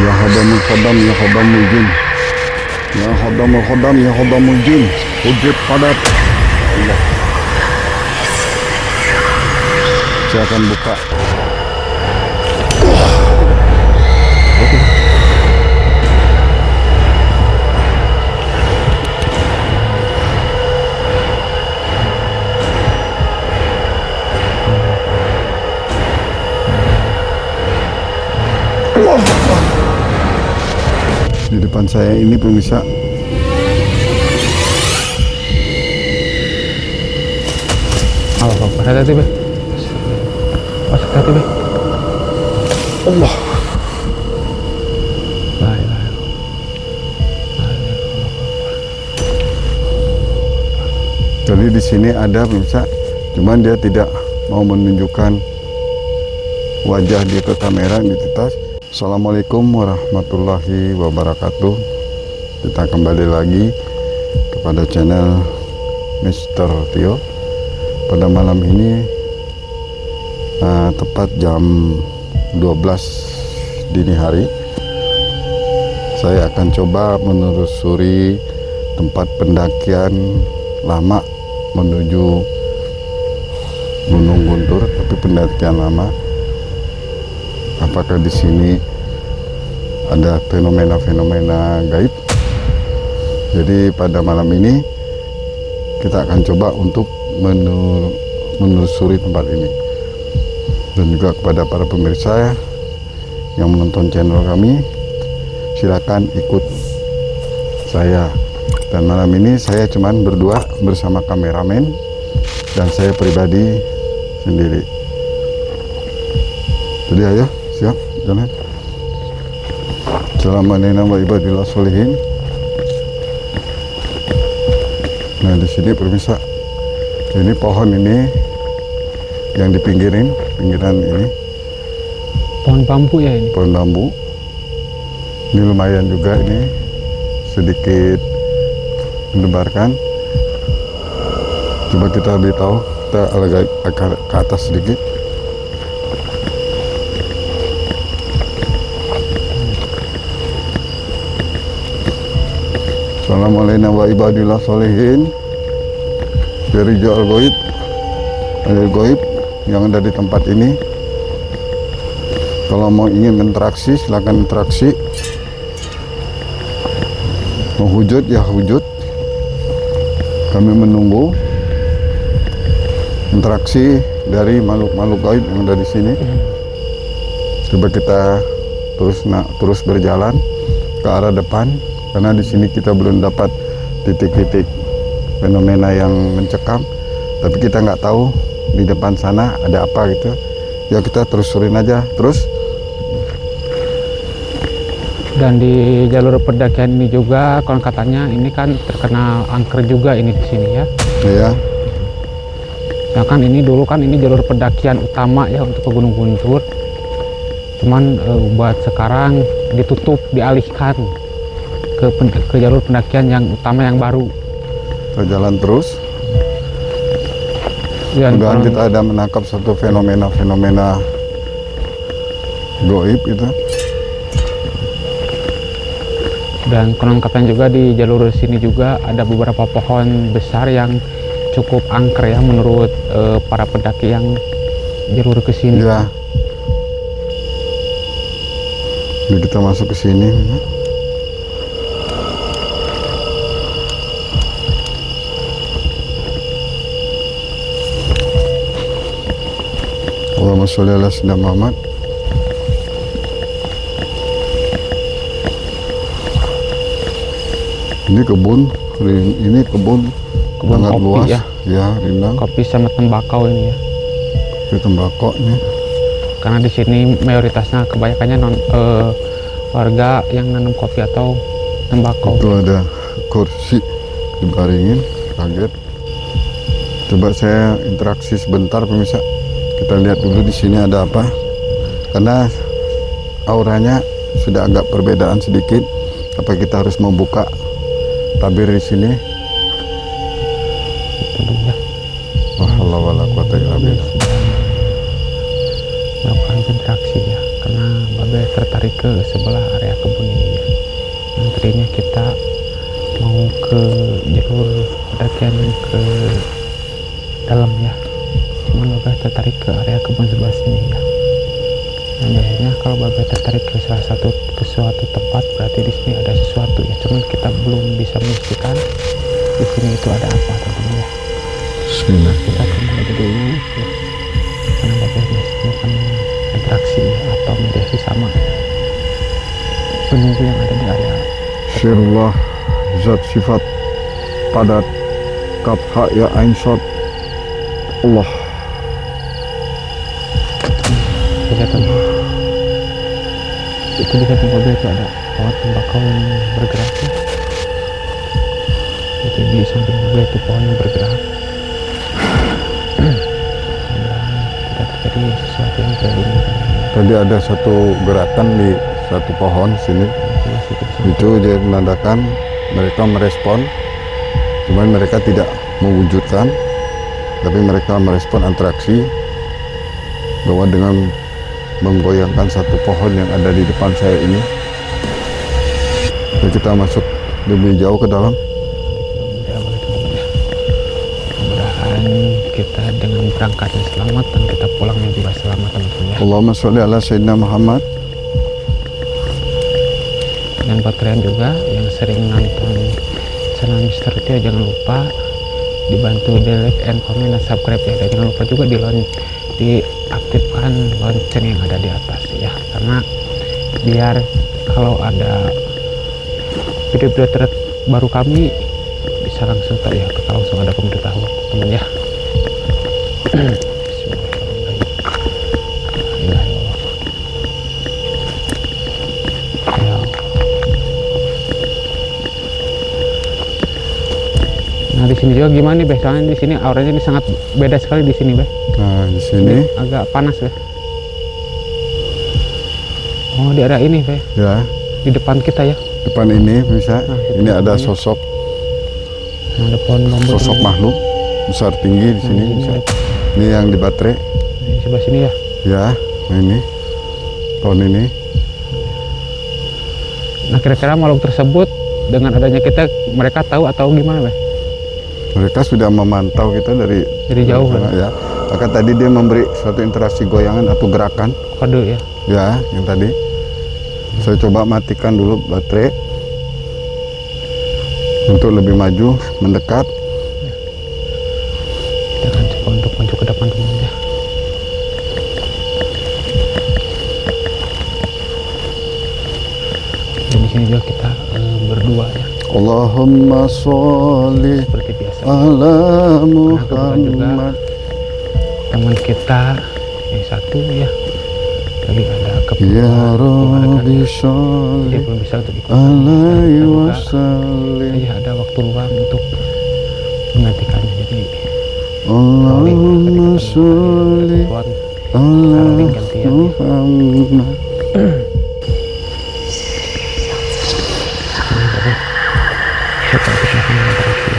Ya Khodamul Khodam, Ya Khodamul Jin, Ya Khodamul Khodam, Ya Khodamul Jin. Wujud padat. Allah. Saya akan buka. Di depan saya ini pemirsa, hati-hati be, hati-hati be. Allah. La ilaha illallah. Jadi di sini ada pemirsa, cuman dia tidak mau menunjukkan wajah dia ke kamera identitas. Assalamualaikum warahmatullahi wabarakatuh. Kita kembali lagi kepada channel Mr. Tio. Pada malam ini tepat jam 12 dini hari, saya akan coba menelusuri tempat pendakian lama menuju Gunung Guntur, tapi pendakian lama. Apakah di sini ada fenomena-fenomena gaib? Jadi pada malam ini kita akan coba untuk menelusuri tempat ini. Dan juga kepada para pemirsa yang menonton channel kami, silakan ikut saya. Dan malam ini saya cuman berdua bersama kameramen dan saya pribadi sendiri. Jadi ayo, siap, jalan. Assalamualaikum warahmatullahi wabarakatuh. Nah di sini pemirsa, ini pohon ini yang di pinggiran ini. Pohon bambu ya ini. Pohon bambu. Ini lumayan juga ini, sedikit mendebarkan. Coba kita beritahu, kita agak ke atas sedikit. Assalamualaikum warahmatullahi wabarakatuh. Dari Rijal Goib, ada goib yang ada di tempat ini. Kalau mau ingin interaksi, silakan interaksi. Mau hujud ya hujud. Kami menunggu interaksi dari makhluk-makhluk gaib yang ada di sini. Coba kita terus berjalan ke arah depan, karena di sini kita belum dapat titik-titik fenomena yang mencekam, tapi kita nggak tahu di depan sana ada apa gitu. Ya kita terusurin aja terus. Dan di jalur pendakian ini juga, konon katanya ini kan terkenal angker juga ini di sini ya. Iya. Nah kan ini dulu kan ini jalur pendakian utama ya untuk ke Gunung Guntur. Cuman buat sekarang ditutup, dialihkan ke jalur pendakian yang utama yang baru. Kita jalan terus. Mudah-mudahan kita ada menangkap satu fenomena goib itu. Dan konon katanya juga di jalur sini juga ada beberapa pohon besar yang cukup angker ya menurut para pendaki yang jalur ke sini. Ya. Jadi kita masuk ke sini. Allahumma sholli ala sayyidina Muhammad. Ini kebun sangat kopi luas ya, rindang. kopi sama tembakau ini ya. Kopi tembakau ini. Karena di sini mayoritasnya kebanyakannya warga yang nanam kopi atau tembakau. Itu ada kursi dibaringin, kaget. Coba saya interaksi sebentar pemirsa. Kita lihat dulu di sini ada apa. Karena auranya sudah agak perbedaan sedikit. Apa kita harus membuka tabir di sini? Wahallah wala quwata illa billah. Melakukan interaksi ya, karena Babe tertarik ke sebelah area kebun ini ya. Yang tadinya kita mau ke jalur pendakian ke dalam ya, cuman Babe tertarik ke area kebun sebelah sini ya. Dan biasanya kalau Babe tertarik ke suatu tempat berarti di sini ada sesuatu ya, cuman kita belum bisa memastikan di sini itu ada apa teman-teman ya. Bismillah. Kita kembali dulu ya, karena Babe melakukan interaksi ya, atau mediasi sama penunggu yang ada di area. Sirullah, zat sifat padat, kaf ha ya ain shad. Allah. Kelihatan itu di samping Babe itu ada pohon tembakau yang bergerak ya. Itu di samping Babe itu pohon yang bergerak. Tidak terjadi sesuatu yang tidak diinginkan. Tadi ada satu gerakan di satu pohon sini. Itu dia menandakan mereka merespon, cuman mereka tidak mewujudkan, tapi mereka merespon interaksi bahwa dengan menggoyangkan satu pohon yang ada di depan saya ini. Dan kita masuk lebih jauh ke dalam. Mudah-mudahan kita dengan berangkatnya selamat dan kita pulangnya juga selamat teman-teman ya. Allahumma sholli ala sayyidina Muhammad. Dan buat kalian juga yang sering nonton channel Mister Tio, jangan lupa dibantu di like and comment dan subscribe ya, dan jangan lupa juga diaktifkan lonceng yang ada di atas ya, karena biar kalau ada video-video terbaru kami bisa langsung langsung ada pemberitahuan teman ya. Nah di sini juga gimana nih Beh? Soalnya di sini auranya ini sangat beda sekali di sini Beh. Nah di sini Ini agak panas Beh. Oh di area ini Beh, ya, di depan kita ya. depan ini bisa. Nah, Ini ada depannya. sosok Nah ada pohon bambu. sosok ini. makhluk besar tinggi di Nah, sini. di sini Bisa. ada. Ini yang di baterai. Nah, di sebelah sini ya. Ya, nah ini pohon ini. Nah kira-kira makhluk tersebut dengan adanya kita, mereka tahu atau gimana Beh? Mereka sudah memantau kita dari Jauh sana, kan? ya. Maka tadi dia memberi suatu interaksi goyangan atau gerakan, Kode ya. ya, yang tadi. Saya coba matikan dulu baterai untuk lebih maju, mendekat. Kita akan coba untuk maju ke depan teman ya. Dan di sini juga kita berdua ya, Allahumma sholli seperti biasa. ala kebetulan juga Muhammad. Teman kita yang satu ya lagi ada Ya keperluan keluarga, Rabbi dia sholli belum bisa untuk ikut. alaihi Kita juga wasallim. ya ada waktu luang untuk menggantikannya, jadi Allahumma sholli keperluan ala saling gantian ya. Muhammad. Kita bisa berinteraksi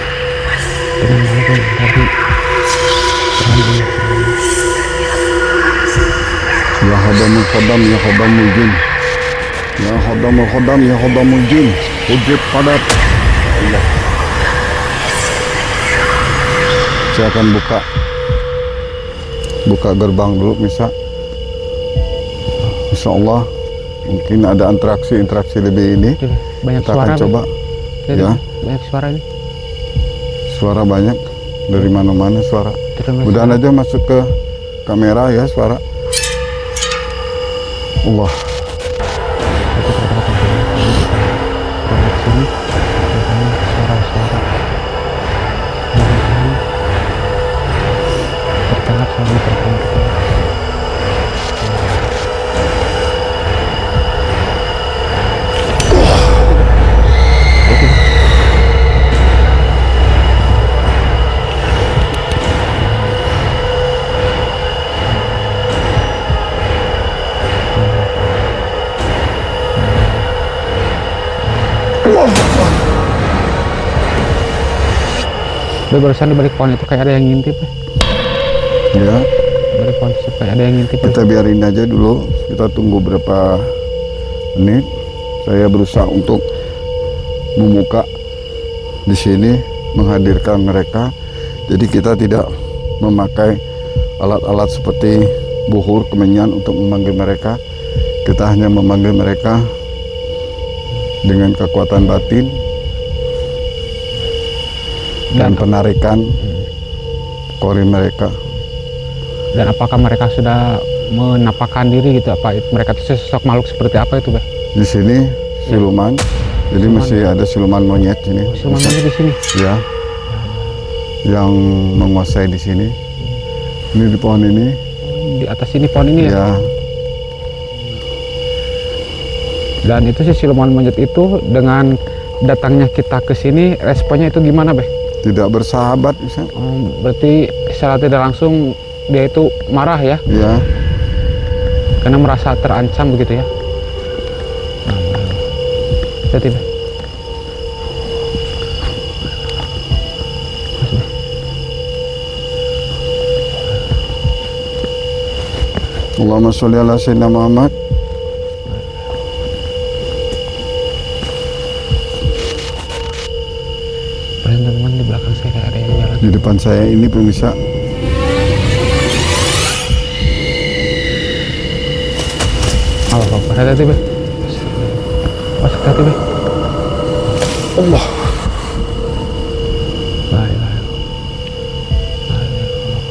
dengan makhluk yang tadi dengan Ya khadamul khadam, ya khadamul jin. Ya khadamul khadam, ya khadamul jin. Wujud padat. Allah. Saya akan buka gerbang dulu bisa. Insya Allah mungkin ada interaksi lebih ini. banyak Kita suara akan coba. Jadi, Ya. banyak suara ini. Suara banyak dari mana-mana suara. Terdengar Mudahan suara. aja masuk ke kamera ya suara. Allah. Tapi terdapat yang di sini terdengar suara-suara mudah-mudahan terdengar suara mikrofon kita. Tapi barusan di balik pohon itu kayak ada yang ngintip ya. Ya. Balik pohon itu kayak ada yang ngintip. Kita biarin aja dulu, kita tunggu berapa menit saya berusaha untuk membuka di sini, menghadirkan mereka. Jadi kita tidak memakai alat-alat seperti buhur, kemenyan untuk memanggil mereka. Kita hanya memanggil mereka dengan kekuatan batin dan penarikan kori mereka. Dan apakah mereka sudah menampakkan diri gitu? Apa mereka itu sosok makhluk seperti apa itu, Bah? Di sini siluman, jadi Siluman. masih ada siluman monyet ini. Siluman monyet di sini. Ya, yang menguasai di sini. Ini di pohon ini. Di atas ini pohon ini ya. Ya, Dan itu si siluman monyet itu dengan datangnya kita ke sini, responnya itu gimana, Beh? tidak bersahabat bisa. Berarti secara tidak langsung dia itu marah ya, Ya, karena merasa terancam begitu ya. Hati-hati, Beh. Mas, Beh. Allahumma sholli ala sayyidina Muhammad. Perhatian teman-teman, di belakang saya kayak ada yang jalan. Di depan saya ini pemirsa. Allah, hati-hati, Beh. Mas, hati-hati, Beh. Allah. La ilaha illallah. La ilaha illallah.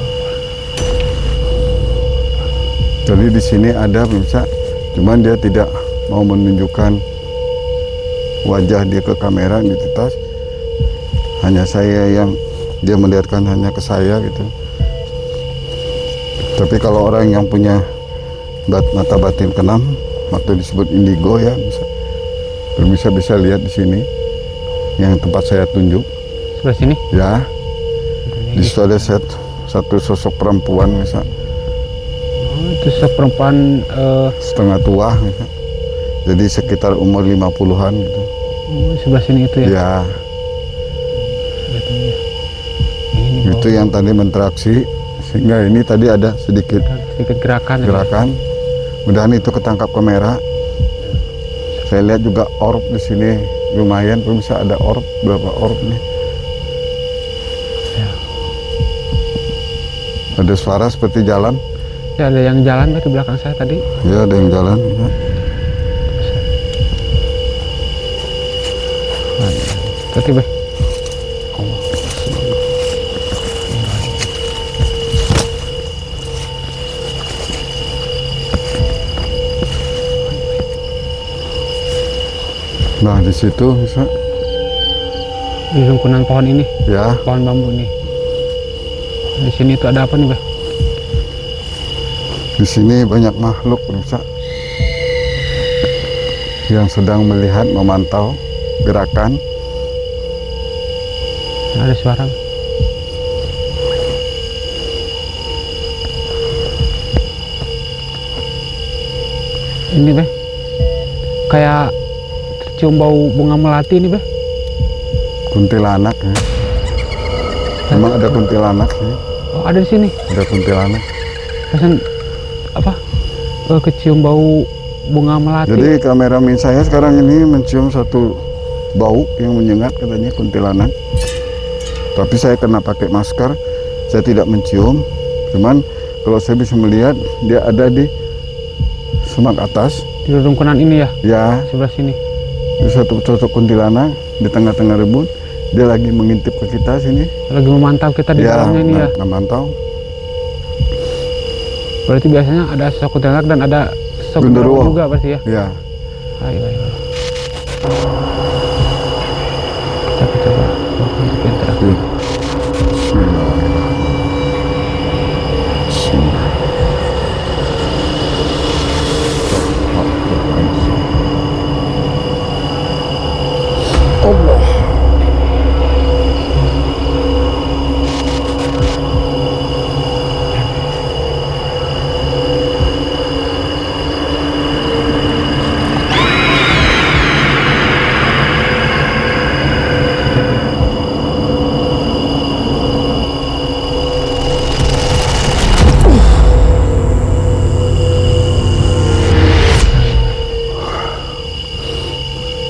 Jadi di sini ada pemirsa, cuman dia tidak mau menunjukkan wajah dia ke kamera di tas. Hanya saya yang dia melihatkan hanya ke saya gitu. Tapi kalau orang yang punya mata batin keenam atau disebut indigo ya bisa lihat di sini yang tempat saya tunjuk Sebelah sini. ya. Di situ ada satu sosok perempuan misal Oh, itu seperempuan setengah tua misal. Jadi sekitar umur 50-an gitu. sebelah sini itu ya. Ya, Sebelah sini ya. Ini itu yang tadi berinteraksi sehingga ini tadi ada sedikit sedikit gerakan. ya. gerakan. Mudahan itu ketangkap kamera. Saya lihat juga orb di sini lumayan, bisa ada orb, berapa orb nih. Ya. Ada suara seperti jalan. Ya, ada yang jalan di belakang saya tadi. Ya, ada yang jalan. Ya. Hati, Beh. Nah, di situ bisa. Di rungkunan pohon ini, Ya, pohon bambu ini. Di sini itu ada apa nih, Beh? di sini banyak makhluk bisa yang sedang melihat, memantau gerakan. Ada suara. Ini, Beh. Kayak tercium bau bunga melati ini, Beh. Kuntilanak ya. Memang ada kuntilanak ya. Oh, ada di sini. Ada kuntilanak. Pesan apa? Kecium bau bunga melati. Jadi kameramen saya sekarang ini mencium satu bau yang menyengat, katanya kuntilanak. Tapi saya kena pakai masker, saya tidak mencium. Cuman kalau saya bisa melihat dia ada di semak atas. Di rungkunan ini ya, Ya, sebelah sini. itu satu sosok kuntilanak di tengah-tengah rebut. Dia lagi mengintip ke kita sini. Lagi memantau kita di dalamnya ini ya. Memantau. Berarti biasanya ada sosok kuntilanak dan ada sosok Genderuwo genderuwo juga berarti ya. Ya. Ayo. Kita coba untuk interaksi. Bismillahirrahmanirrahim. Allah.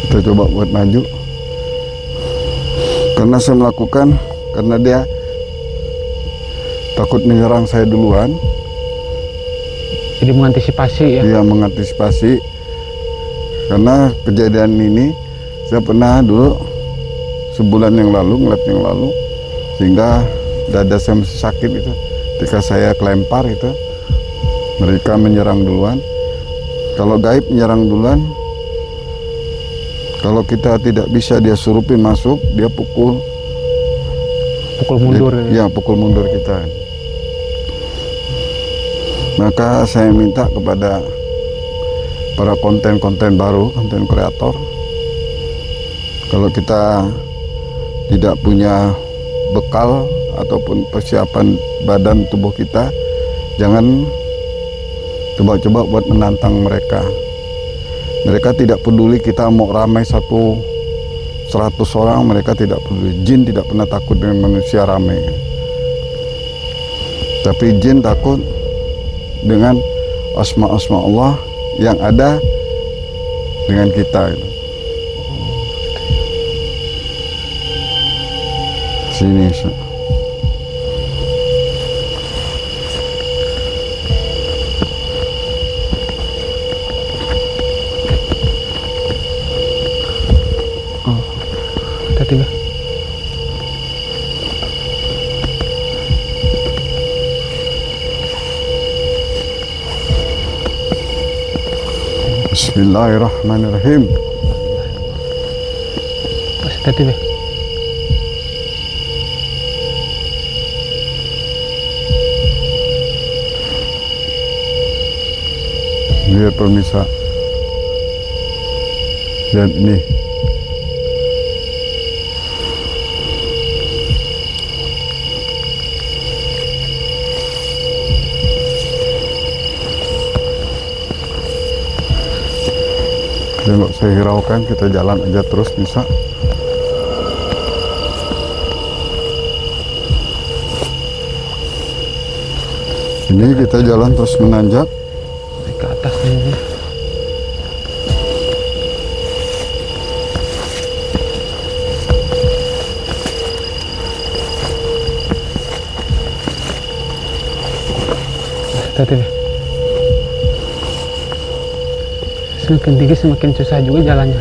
Kita coba buat maju. Karena saya melakukan, karena dia takut menyerang saya duluan. Jadi mengantisipasi ya. Dia mengantisipasi. Karena kejadian ini saya pernah dulu sebulan yang lalu, ngeliat yang lalu, sehingga dada saya masih sakit itu. Ketika saya kelempar itu, mereka menyerang duluan. Kalau gaib menyerang duluan, kalau kita tidak bisa dia surupin masuk, dia pukul mundur ya, pukul mundur kita. Maka saya minta kepada para konten-konten baru, konten kreator, kalau kita tidak punya bekal ataupun persiapan badan tubuh kita, jangan coba-coba buat menantang mereka. Mereka tidak peduli kita mau ramai 100 orang, mereka tidak peduli. Jin tidak pernah takut dengan manusia ramai. Tapi jin takut dengan asma-asma Allah yang ada dengan kita. Sini. Tiba. Bismillahirrahmanirrahim. Tiba. Lihat pemirsa, lihat ini. Jadi nggak usah hiraukan, kita jalan aja terus bisa. Ini kita jalan terus menanjak Ke atas ini. Tiba. Semakin tinggi semakin susah juga jalannya.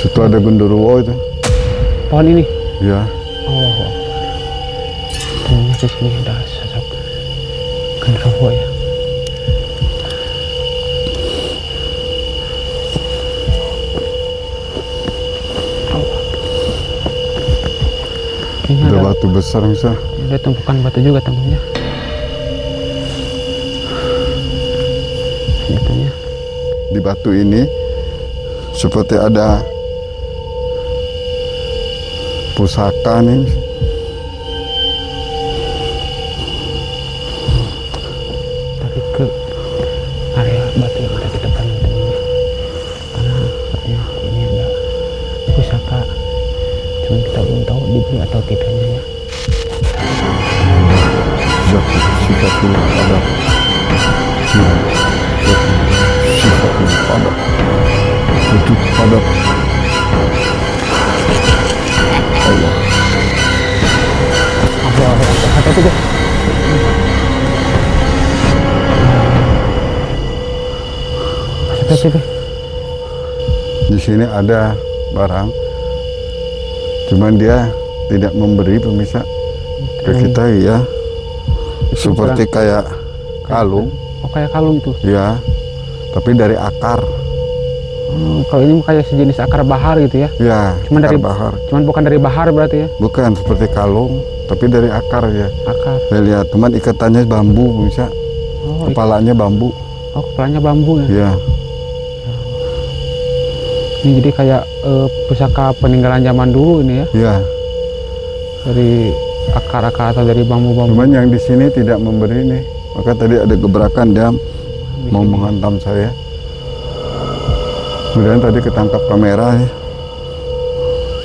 Situ ada genderuwo itu. Pohon ini. Ya. Oh. Ternyata di sini ada sosok genderuwo ya. Ini Ada batu besar bisa. ada tumpukan batu juga temannya. Di batu ini seperti ada pusaka nih. Tapi ke area batu yang ada di depan temannya. Karena katanya ini ada pusaka. Cuma kita belum tahu dibeli atau tidaknya ya. Sifatul qadar. Sifatul qadar. Wujud qadar. Allah. Hati-hati deh. Hati-hati deh. Di sini ada barang, cuman dia tidak memberi pemirsa ke kita ya. Seperti kayak kalung. Oh, kayak kalung itu. Ya, tapi dari akar. Kalau ini kayak sejenis akar bahar gitu ya. Ya, Cuman akar dari bahar. Cuman bukan dari bahar berarti ya. Bukan seperti kalung, tapi dari akar ya. Akar. Saya lihat, teman ikatannya bambu bisa. Oh, Kepalanya bambu. kepalanya bambu ya. Ya, Ini jadi kayak pusaka peninggalan zaman dulu ini ya. ya. Dari akar-akar atau dari bambu-bambu. Cuman yang di sini tidak memberi nih. Maka tadi ada gebrakan dia mau sini. menghantam saya. Kemudian tadi ketangkap kamera ya.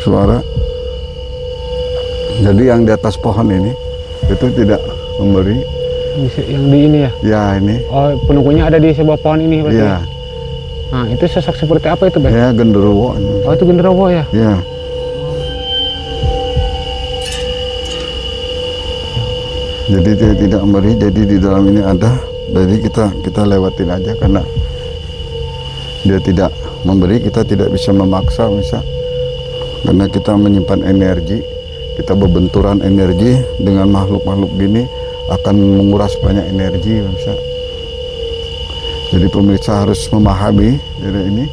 Suara. Jadi yang di atas pohon ini itu tidak memberi. Yang di ini ya. Ya ini. Oh, penunggunya ada di sebuah pohon ini berarti. Ya. Nah, itu sosok seperti apa itu, Beh? Ya, genderuwo. Oh, itu genderuwo ya? Ya. Jadi dia tidak memberi, jadi di dalam ini ada. Jadi kita lewatin aja karena dia tidak memberi, kita tidak bisa memaksa, karena kita menyimpan energi, kita berbenturan energi dengan makhluk-makhluk gini akan menguras banyak energi, Jadi pemirsa harus memahami dari ini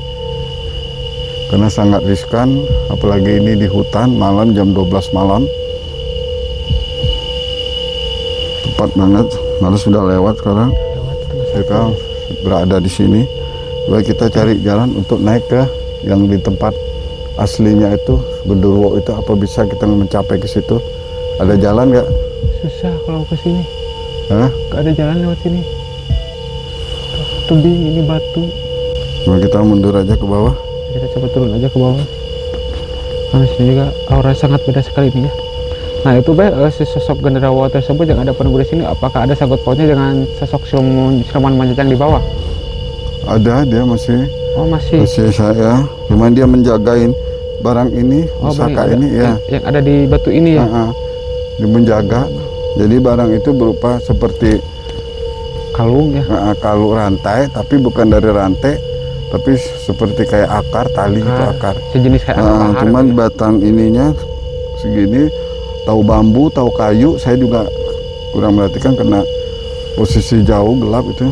karena sangat riskan, apalagi ini di hutan malam jam 12 malam. Tepat banget, malah sudah lewat sekarang. Kita berada di sini. Baik, kita cari jalan untuk naik ke yang di tempat aslinya itu genderuwo itu, apa bisa kita mencapai ke situ? Ada jalan nggak? Susah kalau ke sini. Hah? Gak ada jalan lewat sini. Tebing ini batu. Nah, kita mundur aja ke bawah. Kita coba turun aja ke bawah. Karena sini juga aura sangat beda sekali ini ya. Nah itu si sosok genderuwo tersebut yang ada penunggu di sini, apakah ada sangkut pautnya dengan sosok siluman manjajang di bawah? Ada, dia masih. Oh masih. Masih saya. Cuman dia menjagain barang ini, pusaka ini ya. Yang ada di batu ini ya. Dia menjaga. Jadi barang itu berupa seperti kalung ya. Kalung rantai, tapi bukan dari rantai, tapi seperti kayak akar tali itu akar. Sejenis kayak akar. Cuman batang ininya segini. Tahu bambu, tahu kayu, saya juga kurang merhatikan karena posisi jauh gelap itu,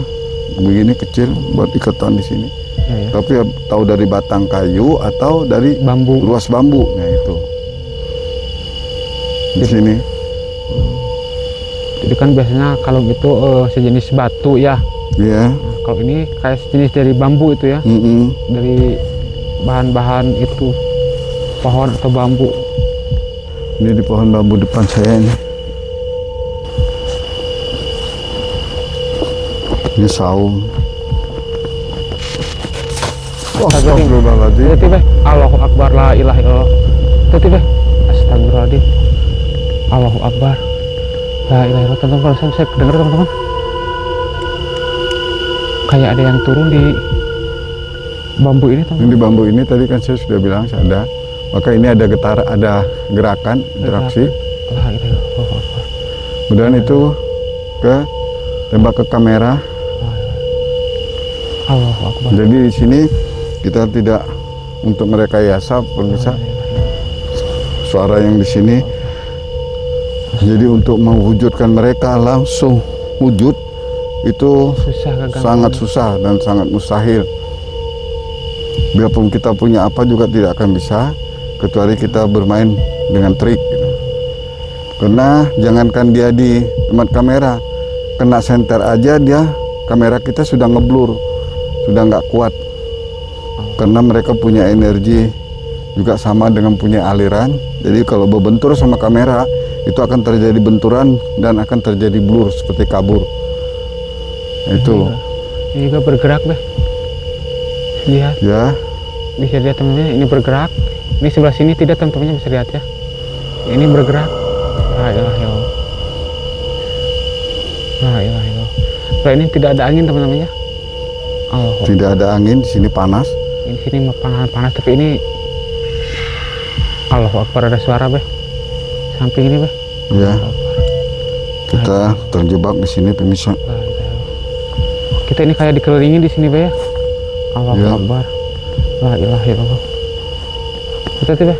begini kecil buat ikatan di sini. Ya. Tapi tahu dari batang kayu atau dari bambu, luas bambu, nah itu di sini. Jadi kan biasanya kalung itu sejenis batu ya. Iya. Nah, kalau ini kayak sejenis dari bambu itu ya. Dari bahan-bahan itu pohon atau bambu. Ini di pohon bambu depan saya ini. Ini saung. Astagfirullahaladzim. Itu Allahu Akbar, la ilaha illallah. Itu astagfirullahaladzim. Allahu Akbar, la ilaha illallah. Teman-teman, saya dengar teman-teman. Kayak ada yang turun di bambu ini, teman-teman. Di bambu ini tadi kan saya sudah bilang ada. Maka ini ada gerakan, interaksi. Kemudian itu tembak ke kamera. Allahu Akbar. Jadi di sini kita tidak untuk merekayasa, pemirsa. Suara yang di sini. Jadi untuk mewujudkan mereka langsung wujud itu sangat susah dan sangat mustahil. Biarpun kita punya apa juga tidak akan bisa, kecuali kita bermain dengan trik gitu. Karena jangankan dia di tempat kamera, kena senter aja dia, kamera kita sudah ngeblur, sudah nggak kuat. Karena mereka punya energi juga sama dengan punya aliran. Jadi kalau berbentur sama kamera, itu akan terjadi benturan dan akan terjadi blur seperti kabur. Itu. Ini juga bergerak deh. Lihat. Ya. Bisa lihat teman-teman, ini bergerak. Ini sebelah sini tidak, teman-teman bisa lihat ya. Ini bergerak. La ilaha illallah. La ilaha illallah. Nah, ini tidak ada angin teman-teman ya. Tidak ada angin, di sini panas. Di sini panas, tapi ini Allahu Akbar, ada suara beh. Samping ini beh. Ya. Kita terjebak di sini pemirsa. Kita ini kayak dikelilingi di sini beh ya. Allahu ya. Akbar. La ilaha illallah. Hati-hati beh.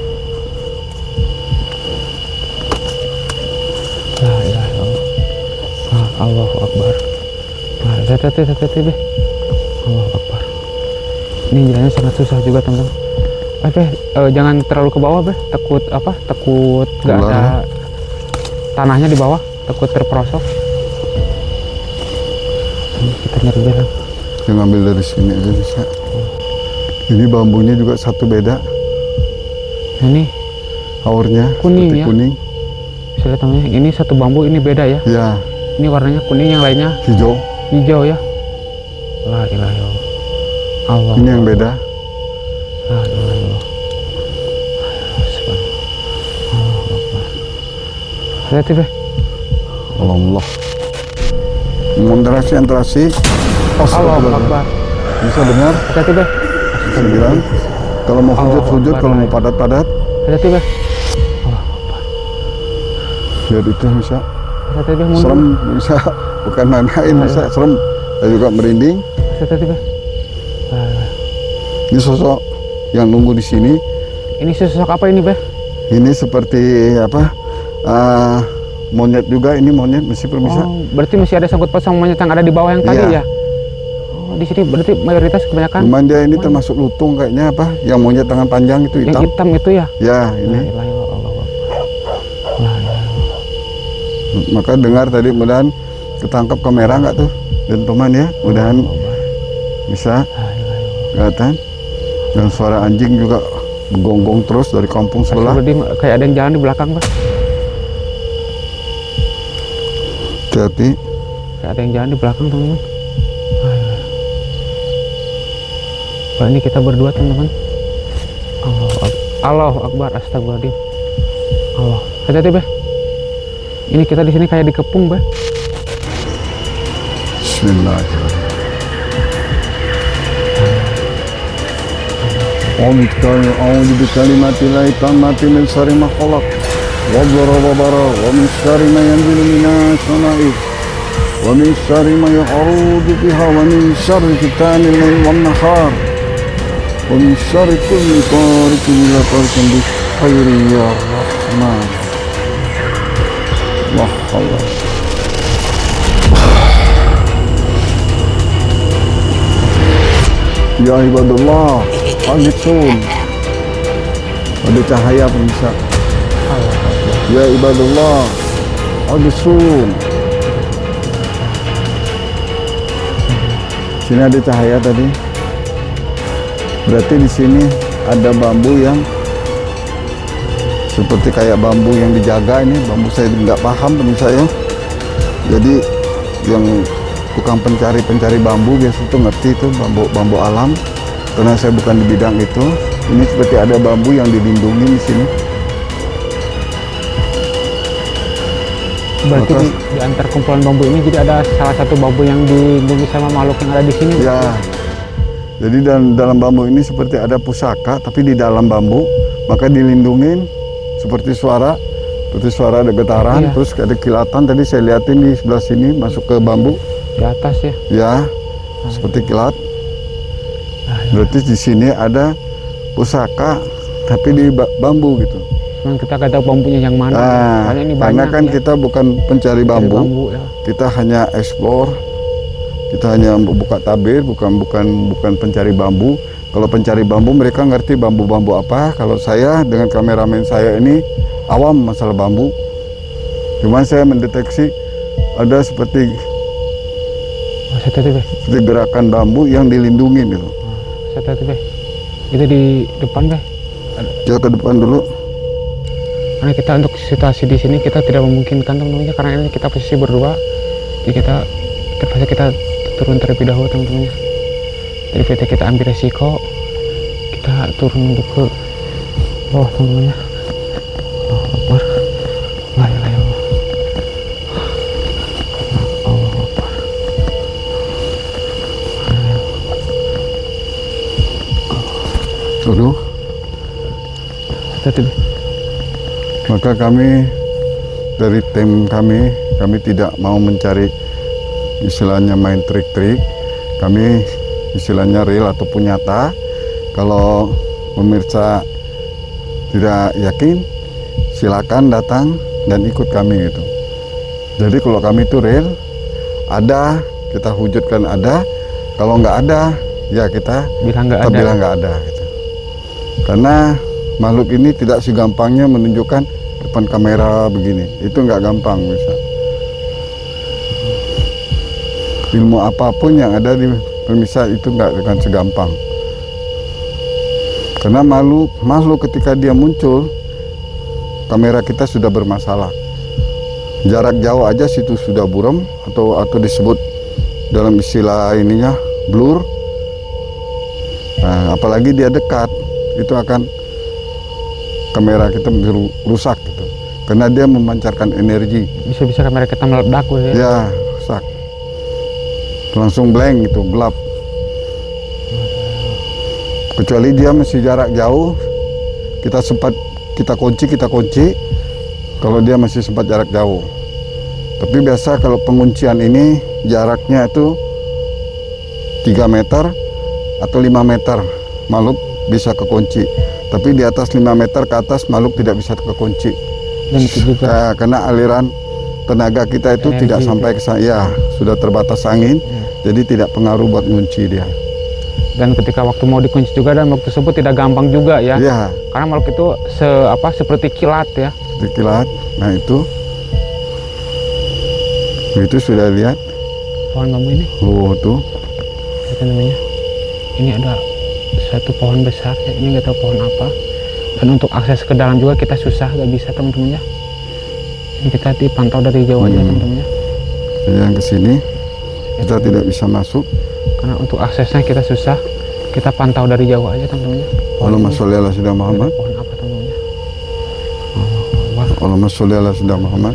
La ilaha illallah. Allahu Akbar. Hati-hati beh. Allahu Akbar. Ini jalannya sangat susah juga teman-teman. Jangan terlalu ke bawah beh. Takut nggak ada tanahnya di bawah. Takut terperosok. Kita nyari jalan. Yang ngambil dari sini aja bisa. Ini bambunya juga satu beda. Ini aurnya kuning ya. Kuning. Bisa lihat teman-teman. Ini satu bambu ini beda ya. Ya. Ini warnanya kuning, yang lainnya hijau. Hijau ya. La ilaha illallah. Allah. Ini yang beda. La ilaha illallah. Allahu Akbar. Lihat beh. Allah. Interaksi. Allahu Akbar. Bisa dengar? Hati-hati Beh. Saya bilang, kalau mau sujud, kalau mau padat-padat, Hati-hati Beh. lihat itu bisa. Hati-hati Beh, mundur. Serem bisa, bukan main-main bisa, serem. Saya juga merinding. Hati-hati Beh. Ini sosok yang nunggu di sini. Ini sosok apa ini Beh? Ini seperti apa? Monyet juga, ini monyet masih permisa. Oh, berarti masih ada sangkut paut sama monyet yang ada di bawah yang tadi Iya. ya? Oh, di sini berarti mayoritas kebanyakan Cuman dia ini termasuk lutung kayaknya apa? Yang monyet tangan panjang itu yang hitam. hitam itu ya? Ya, ini. La ilaha illallah. La ilaha illallah. Maka dengar tadi, mudahan ketangkap kamera nggak tuh? Dan teman ya, mudahan bisa La ilaha illallah. kelihatan. Dan suara anjing juga gonggong terus dari kampung sebelah. Berarti kayak ada yang jalan di belakang Beh. Hati-hati. Kayak ada yang jalan di belakang teman-teman. Wah, ini kita berdua teman-teman. Allahu Akbar, astagfirullahaladzim. Allah, hati-hati Beh. Ini kita di sini kayak dikepung Beh. Bismillahirrahmanirrahim. أعوذ بكلمات الله التامة من شر ما خلق وضرب برا ومن شر ما ينزل من السماء ومن شر ما يعرض بها ومن شر فتان الليل والنهار ومن شر كل طارق إلى طارق بالخير يا رحمن الله الله. Ya ibadullah, Al-Sun. Ada cahaya pemirsa. Ya ibadullah, Al-Sun. Sini ada cahaya tadi. Berarti di sini ada bambu yang seperti kayak bambu yang dijaga ini. Bambu saya nggak paham pemirsa ya. Jadi yang tukang pencari bambu biasa itu ngerti itu bambu alam, karena saya bukan di bidang itu. Ini seperti ada bambu yang dilindungi di sini. Berarti di antar kumpulan bambu ini jadi ada salah satu bambu yang dilindungi sama makhluk yang ada di sini. Ya, jadi dalam bambu ini seperti ada pusaka, tapi di dalam bambu maka dilindungin seperti suara ada getaran, Iya. terus ada kilatan. Tadi saya liatin di sebelah sini masuk ke bambu. Di atas ya. Ya, seperti kilat. Berarti di sini ada pusaka, tapi di bambu gitu. Cuman kita nggak tahu bambunya yang mana. Nah, Soalnya ini karena banyak kan ya. kita bukan pencari Dari bambu, ya. kita hanya explore, kita hanya buka tabir, bukan pencari bambu. Kalau pencari bambu mereka ngerti bambu apa. Kalau saya dengan kameramen saya ini awam masalah bambu. Cuman saya mendeteksi ada seperti gerakan bambu yang dilindungi gitu. Hati-hati Beh. Itu di depan Beh. Kita ke depan dulu. Karena kita untuk situasi di sini kita tidak memungkinkan teman-teman, karena ini kita posisi berdua. Jadi terpaksa kita turun terlebih dahulu teman-teman. Daripada kita ambil resiko, kita turun untuk ke bawah teman-teman. Allahu Akbar. La ilaha illallah. Allahu Akbar. Aduh. Hati-hati Beh. Maka kami dari tim kami tidak mau mencari istilahnya main trik-trik. Kami istilahnya real ataupun nyata. Kalau pemirsa tidak yakin, silakan datang dan ikut kami gitu. Jadi kalau kami itu real, ada, kita wujudkan ada. Kalau nggak ada, ya kita Bilang nggak ada. bilang nggak ada gitu. Karena makhluk ini tidak segampangnya menunjukkan depan kamera begini. Itu nggak gampang bisa. Ilmu apapun yang ada di pemirsa itu nggak akan segampang. Karena makhluk ketika dia muncul, kamera kita sudah bermasalah. Jarak jauh aja situ sudah buram atau disebut dalam istilah ininya blur. Nah, apalagi dia dekat, itu akan kamera kita rusak gitu. Karena dia memancarkan energi. Bisa-bisa kamera kita meledak ya. Ya, rusak. Langsung blank gitu, gelap. Kecuali dia masih jarak jauh, kita kunci. Kalau dia masih sempat jarak jauh. Tapi biasa kalau penguncian ini jaraknya itu 3 meter atau 5 meter makhluk bisa kekunci. Tapi di atas 5 meter ke atas makhluk tidak bisa kekunci. Dan itu juga Karena aliran tenaga kita itu energi tidak sampai ke sana. Ya, sudah terbatas angin, jadi tidak pengaruh buat ngunci dia. dan ketika waktu mau dikunci juga dan waktu tersebut tidak gampang juga ya. Ya, Karena makhluk itu seperti kilat ya. di kilat. Nah itu sudah lihat. Pohon bambu ini Oh tuh. apa namanya? Ini ada satu pohon besar ya. Ini nggak tahu pohon apa. Dan untuk akses ke dalam juga kita susah, nggak bisa teman-teman ya. Ini kita dipantau dari jauh aja teman-teman ya. Yang ke sini kita tidak bisa masuk. Karena untuk aksesnya kita susah, kita pantau dari jauh aja teman-teman ya. Allahumma sholli ala sayyidina Muhammad. Pohon apa teman-teman ya? Allahumma sholli ala sayyidina Muhammad.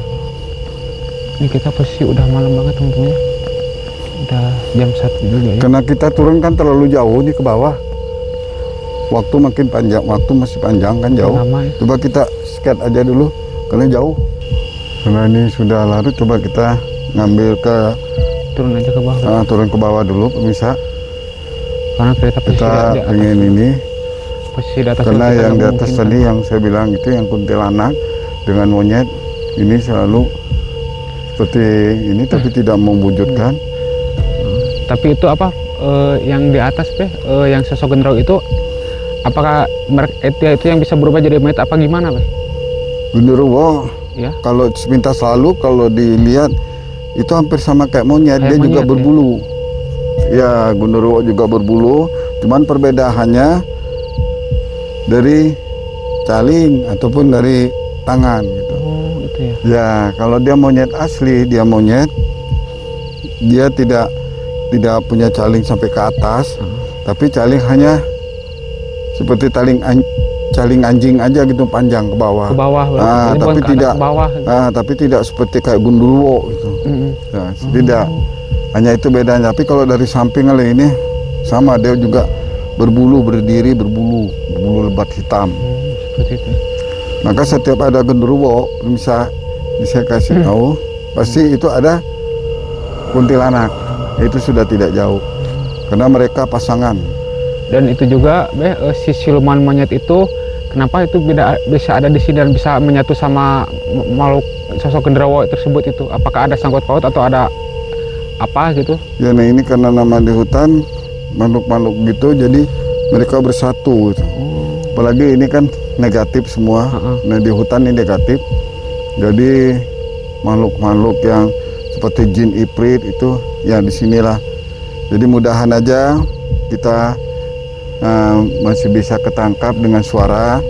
Ini kita posisi udah malam banget teman-teman ya. Udah jam 1 juga ya. Karena kita turun kan terlalu jauh nih ke bawah. Waktu makin panjang, waktu masih panjang kan jauh. Lama ya. Coba kita sket aja dulu, karena jauh. Karena ini sudah larut, coba kita ngambil ke Turun aja ke bawah. turun ke bawah dulu, pemirsa. Karena kita posisi Kita di atas, ingin ini, posisi di atas karena kita yang di nggak atas mungkin, tadi kan? yang saya bilang itu yang kuntilanak dengan monyet ini selalu seperti ini, tapi tidak mewujudkan. Tapi itu apa yang di atas yang sosok genderuwo itu apakah itu yang bisa berubah jadi monyet apa gimana Genderuwo ya? kalau sepintas lalu kalau dilihat itu hampir sama kayak monyet, Kayak dia juga monyet, ya? berbulu. Ya, genderuwo juga berbulu, cuman perbedaannya dari caling ataupun dari tangan gitu. Oh itu ya. Ya, kalau dia monyet asli, dia monyet, dia tidak punya caling sampai ke atas, tapi caling hanya seperti caling anjing aja gitu, panjang ke bawah. Ke bawah berarti. Ah, Jadi tapi bukan ke atas, tidak ke bawah. tapi tidak seperti kayak genderuwo gitu. Nah, tidak. Hanya itu bedanya. Tapi kalau dari samping kali ini sama, dia juga berbulu, berdiri berbulu lebat hitam. Seperti itu. Maka setiap ada genderuwo bisa kasih tahu, pasti itu ada kuntilanak. Itu sudah tidak jauh. Karena mereka pasangan. Dan itu juga si siluman monyet itu kenapa itu bisa ada di sini dan bisa menyatu sama makhluk sosok genderuwo tersebut itu? Apakah ada sangkut paut atau ada apa gitu? Ya, nah ini karena nama di hutan makhluk-makhluk gitu, jadi mereka bersatu gitu. Apalagi ini kan negatif semua. Nah di hutan ini negatif, jadi makhluk-makhluk yang seperti jin ifrit itu ya disinilah. Jadi mudahan aja kita masih bisa ketangkap dengan suara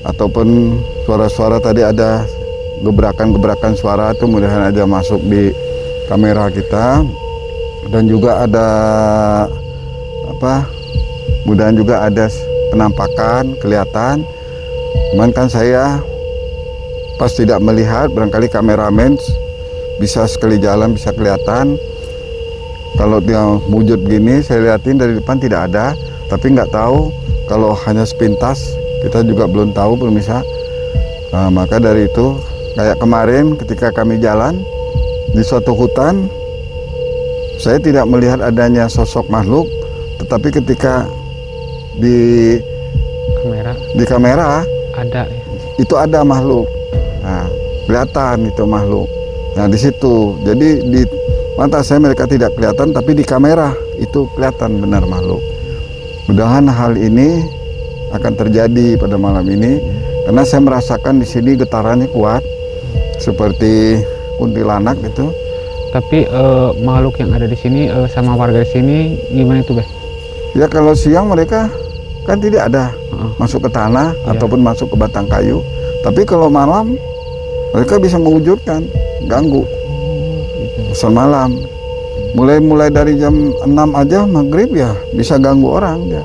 ataupun suara-suara tadi ada gebrakan-gebrakan suara itu mudahan aja masuk di kamera kita. Dan juga ada mudahan juga ada penampakan kelihatan. Cuman kan saya pas tidak melihat, barangkali kameramen bisa sekali jalan bisa kelihatan. Kalau dia wujud gini saya lihatin dari depan tidak ada, tapi nggak tahu kalau hanya sepintas, kita juga belum tahu pemirsa. Nah, maka dari itu kayak kemarin ketika kami jalan di suatu hutan, saya tidak melihat adanya sosok makhluk, tetapi ketika di kamera Ada ya. itu ada makhluk. Nah, kelihatan itu makhluk. Nah, di situ. Jadi di mata saya mereka tidak kelihatan, tapi di kamera itu kelihatan benar makhluk. Mudah-mudahan hal ini akan terjadi pada malam ini, karena saya merasakan di sini getarannya kuat, seperti kuntilanak gitu. Tapi makhluk yang ada di sini sama warga di sini gimana itu, Beh? Ya kalau siang mereka kan tidak ada masuk ke tanah ataupun masuk ke batang kayu. Tapi kalau malam mereka bisa mewujudkan, ganggu. Pesan malam. Mulai dari jam 6 aja maghrib ya bisa ganggu orang dia.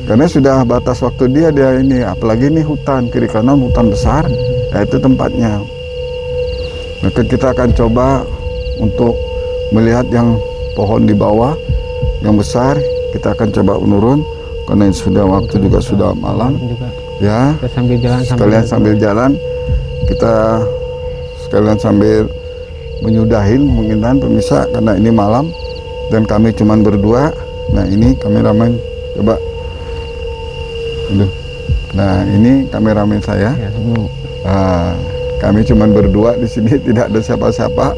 Karena sudah batas waktu dia ini, apalagi ini hutan, kiri kanan hutan besar, ya itu tempatnya. Maka kita akan coba untuk melihat yang pohon di bawah yang besar, kita akan coba menurun. karena ini sudah waktu juga sudah malam juga. ya. Kita sambil jalan Sekalian sambil jalan kita sekalian sambil menyudahin mungkinan pemirsa karena ini malam dan kami cuman berdua. Nah ini kameramen coba. Aduh. Nah ini kameramen saya. Ya, semua. Nah, kami cuman berdua di sini, tidak ada siapa-siapa.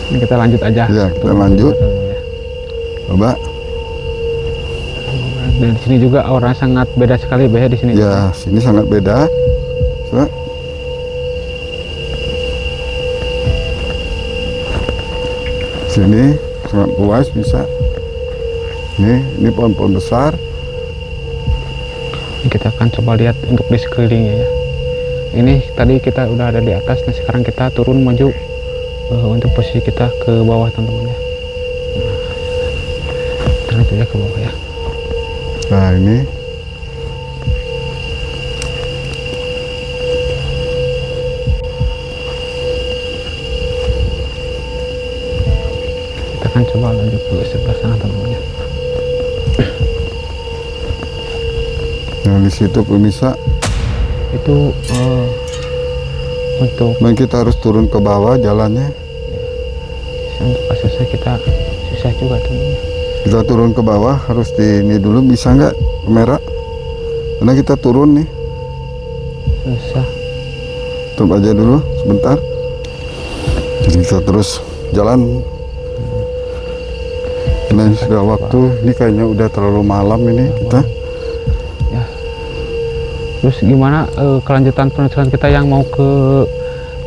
Ini kita lanjut aja. Ya, kita lanjut. Coba. Dan di sini juga auranya sangat beda sekali Beh di sini. Ya, sini sangat beda. So. Sini sangat luas bisa. Ini pohon-pohon besar. Ini kita akan coba lihat untuk di sekelilingnya ya. Ini tadi kita udah ada di atas, nah sekarang kita turun menuju untuk posisi kita ke bawah teman-teman ya. Kita lanjut ya ke bawah ya. Nah ini kita akan coba lanjut ke sebelah sana teman-teman ya. Nah di situ pemirsa. Itu untuk Dan kita harus turun ke bawah jalannya. untuk kasusnya kita susah juga teman-teman. Kita turun ke bawah harus di ini dulu, bisa nggak kamera? Karena kita turun nih. Susah. Tutup aja dulu sebentar. Jadi kita terus jalan. Nah sudah waktu, ini kayaknya udah terlalu malam ini kita. Ya. Terus gimana kelanjutan penelusuran kita yang mau ke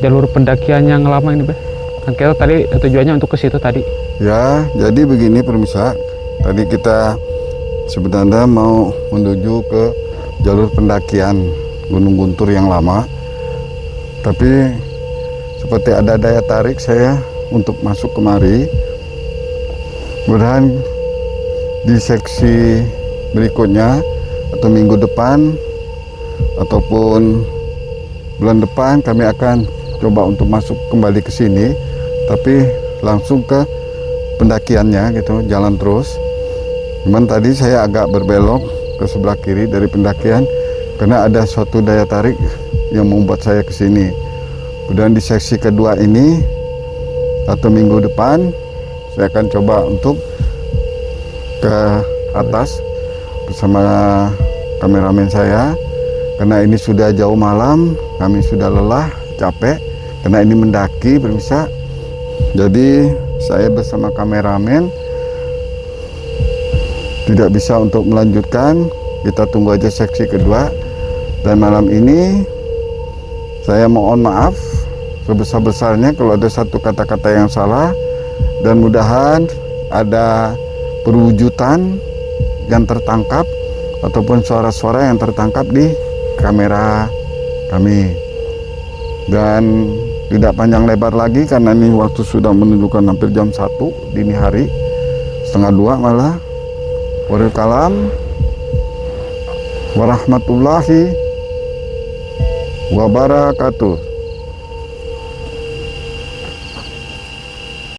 jalur pendakian yang lama ini, Beh? Kan kita tadi tujuannya untuk ke situ tadi. Ya, jadi begini permisa. Tadi kita sebenarnya mau menuju ke jalur pendakian Gunung Guntur yang lama. Tapi seperti ada daya tarik saya untuk masuk kemari. Mudah-mudahan di seksi berikutnya atau minggu depan ataupun bulan depan kami akan coba untuk masuk kembali ke sini, tapi langsung ke pendakiannya gitu, jalan terus. Cuman tadi saya agak berbelok ke sebelah kiri dari pendakian karena ada suatu daya tarik yang membuat saya ke sini. Kemudian di seksi kedua ini atau minggu depan saya akan coba untuk ke atas bersama kameramen saya karena ini sudah jauh malam, kami sudah lelah, capek karena ini mendaki pemirsa. Jadi saya bersama kameramen tidak bisa untuk melanjutkan, kita tunggu aja seksi kedua. Dan malam ini saya mohon maaf sebesar-besarnya kalau ada satu kata-kata yang salah, dan mudahan ada perwujudan yang tertangkap ataupun suara-suara yang tertangkap di kamera kami. Dan tidak panjang lebar lagi karena ini waktu sudah menunjukkan hampir jam 1 dini hari, setengah 2 malah. Waalaikumsalam warahmatullahi wabarakatuh.